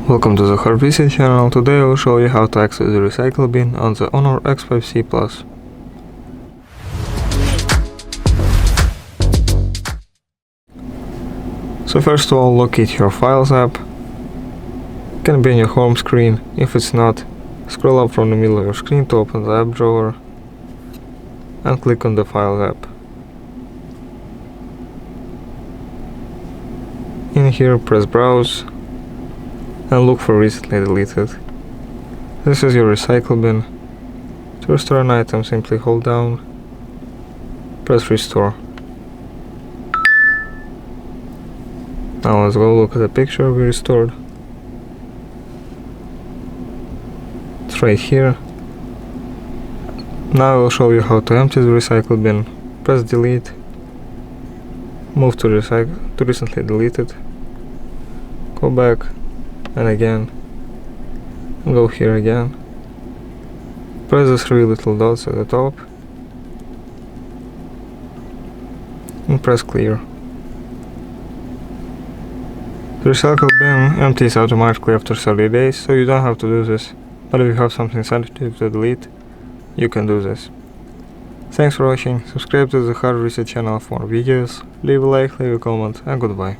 Welcome to the HONOR X5c channel. Today I will show you how to access the recycle bin on the HONOR X5c Plus. So first of all, locate your Files app. It can be on your home screen. If it's not, scroll up from the middle of your screen to open the app drawer and click on the Files app. In here, press Browse and look for Recently Deleted. This is your recycle bin. To restore an item, simply hold down, press Restore. Now let's go look at the picture we restored. It's right here. Now I will show you how to empty the recycle bin. Press Delete, move to Recently Deleted, go back and again, and go here again. Press the three little dots at the top and press Clear. The recycle bin empties automatically after 30 days, so you don't have to do this. But if you have something sensitive to delete, you can do this. Thanks for watching, subscribe to the HONOR X5c channel for more videos, leave a like, leave a comment, and goodbye.